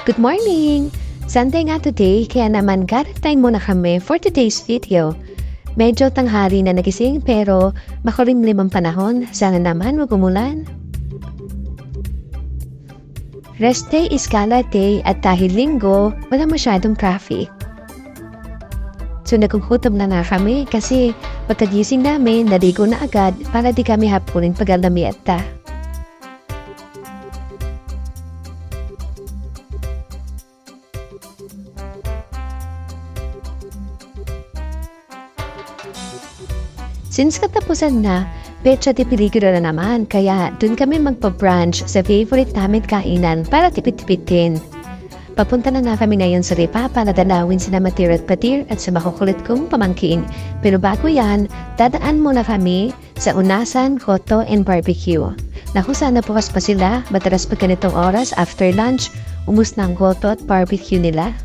Good morning! Sunday nga today, kaya naman time muna kami for today's video. Medyo tanghali na nagising pero makulimlim ang panahon. Sana naman wag umulan. Rest day is gala day at dahil linggo, wala masyadong traffic. So nagkukutom na kami kasi pagkagising namin, naligo na agad para di kami hapunin pag-alamieta. Since katapusan na, petsa de peligro na naman, kaya dun kami magpa-brunch sa favorite namin kainan para tipid-tipid din. Papunta na kami ngayon sa Ripa para dalawin sina Matir at Patir at sa makukulit kong pamangkin. Pero bago yan, dadaan muna kami sa Unasan, Koto and Barbecue. Naku, sana bukas pa sila, madalas pag ganitong oras after lunch, umus na ang Koto at Barbecue nila.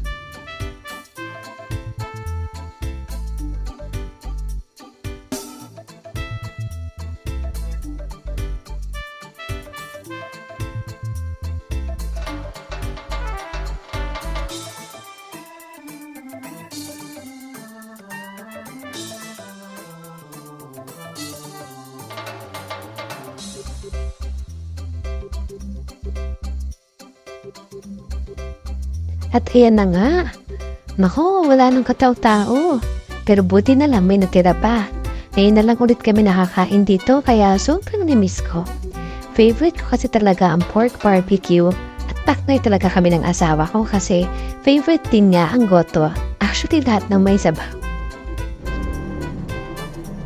At ayan na nga. Nako, wala nang kataw-tao. Pero buti na lang may natira pa. Ngayon na lang ulit kami nakakain dito kaya sobrang na-miss ko. Favorite ko kasi talaga ang pork barbecue at partner talaga kami ng asawa ko kasi favorite din niya ang goto. Actually lahat ng may sabaw.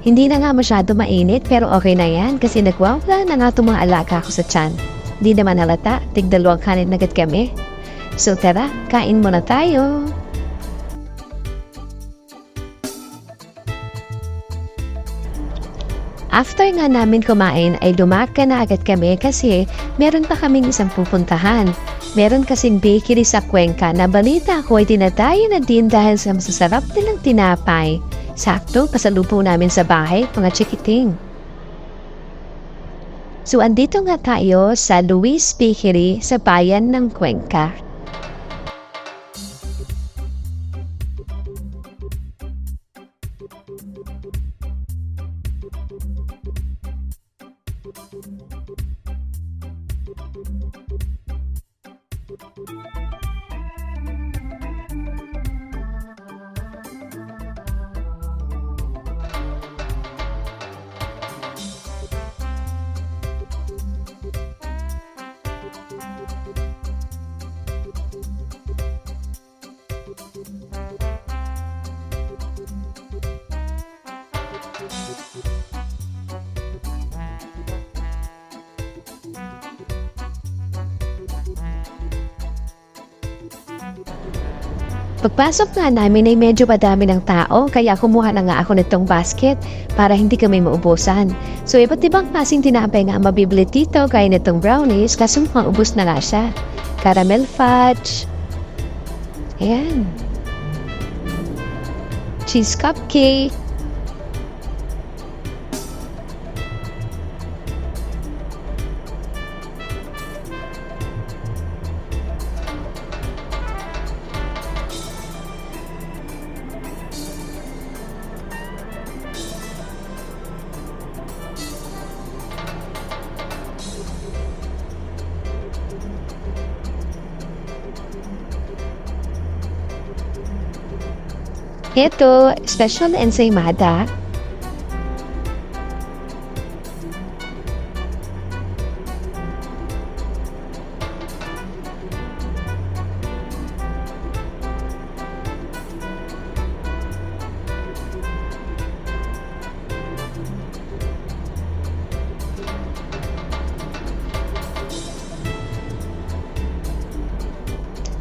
Hindi na nga masyado mainit pero okay na yan kasi nagwawala na nga itong mga alaga ko sa tiyan. Hindi naman halata, tig-dalawang kanin agad kami. So tara, kain muna tayo. After nga namin kumain ay lumaka na agad kami kasi meron pa kaming isang pupuntahan. Meron kasing bakery sa Cuenca na balita ko ay tinatayo na din dahil sa masasarap nilang tinapay. Sakto, pasalubong namin sa bahay, mga chikiting. So andito nga tayo sa Luis Bakery sa bayan ng Cuenca. Pagpasok nga namin ay medyo madami ng tao kaya kumuha na nga ako nitong basket para hindi kami maubusan. So iba't ibang klaseng tinapay nga mabibili dito gaya nitong brownies kasi mukhang ubos na nga siya. Caramel fudge. Ayan. Cheese cupcake. Ito, special ensaymada.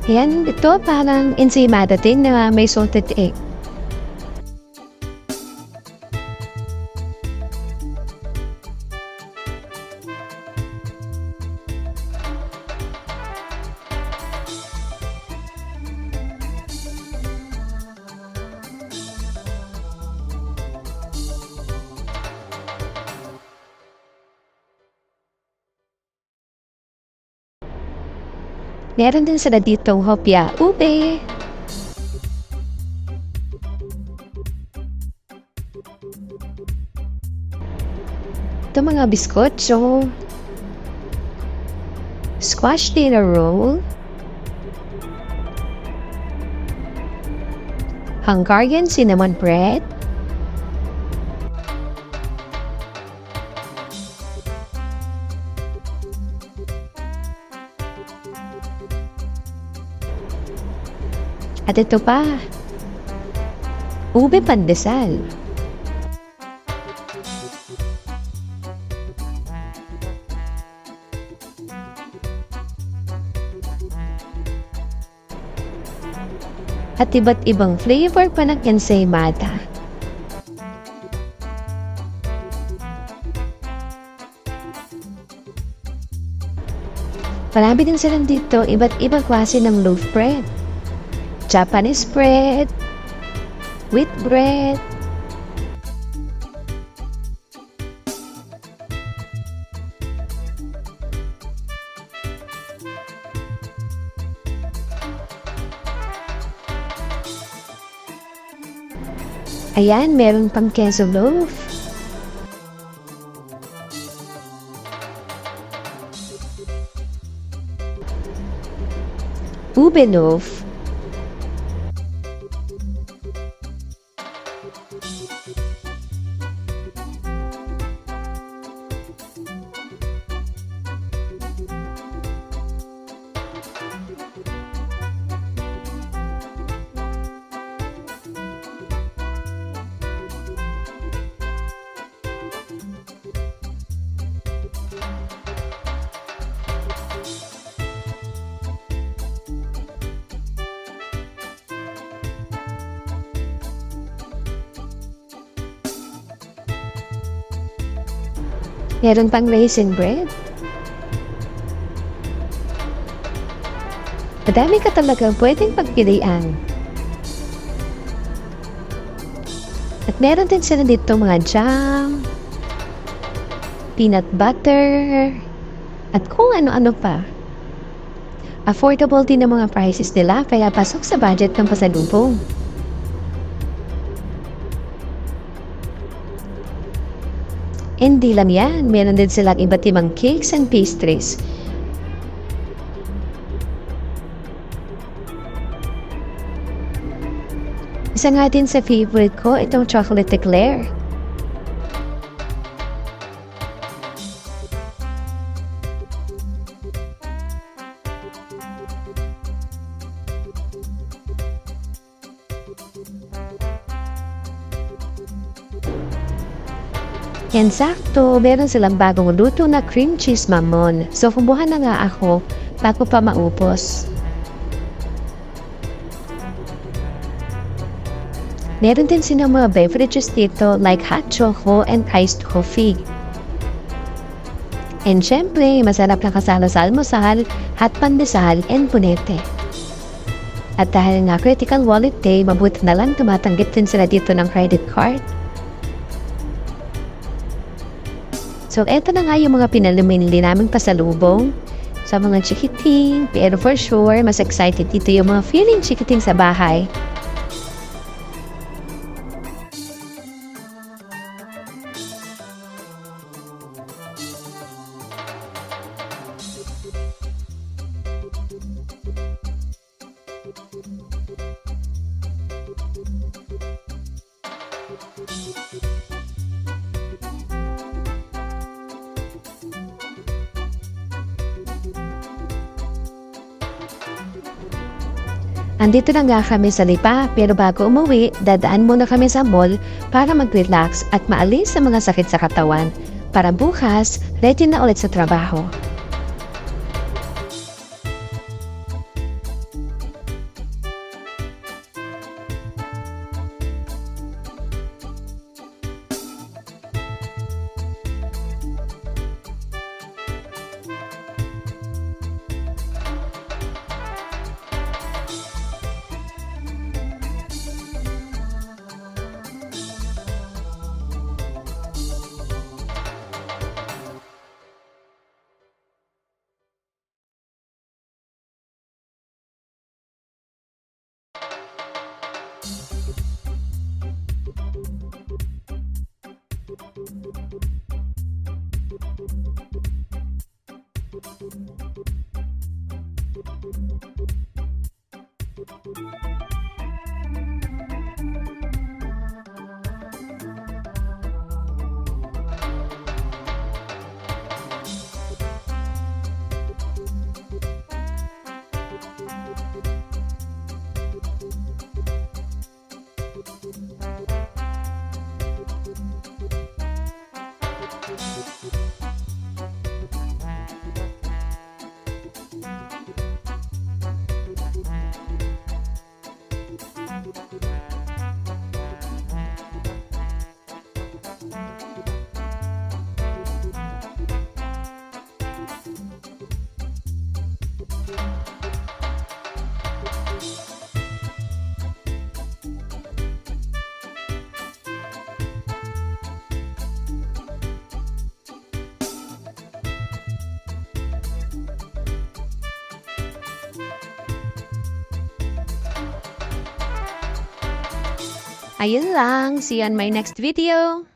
Yan, ito parang ensaymada din na may salted egg. Meron din sila ditong hopya ube. Ito mga biskotso. Squash dinner roll. Hungarian cinnamon bread. At ito pa, ube pandesal. At iba't ibang flavor pa ng ensaymada. Marami din silang dito iba't ibang klase ng loaf bread. Japanese bread, wheat bread, ayan, meron pang queso loaf. Ube loaf. Meron pang raisin bread. Madami ka talagang pwedeng pagpilian. At meron din sila dito mga jam, peanut butter, at kung ano-ano pa. Affordable din ang mga prices nila kaya pasok sa budget ng pasalubong. Hindi lang yan, meron din silang iba't ibang cakes and pastries. Isa nga din sa favorite ko, itong chocolate eclair. Yan sakto, meron silang bagong luto na cream cheese mamon. So, kumuha na nga ako bago pa maupos. Meron din silang mga beverages dito like hot choco and iced coffee. And syempre, masarap na kasalo sa almusal, hot pandesal, and punete. At dahil nga critical wallet day, mabuti na lang tumatanggit din sila dito ng credit card. So, eto na nga yung mga pinalumili naming pasalubong sa mga chikiting. Pero for sure, mas excited dito yung mga feeling chikiting sa bahay. Andito na nga kami sa Lipa, pero bago umuwi, dadaan muna kami sa mall para mag-relax at maalis sa mga sakit sa katawan. Para bukas, ready na ulit sa trabaho. Ayun lang. See you on my next video.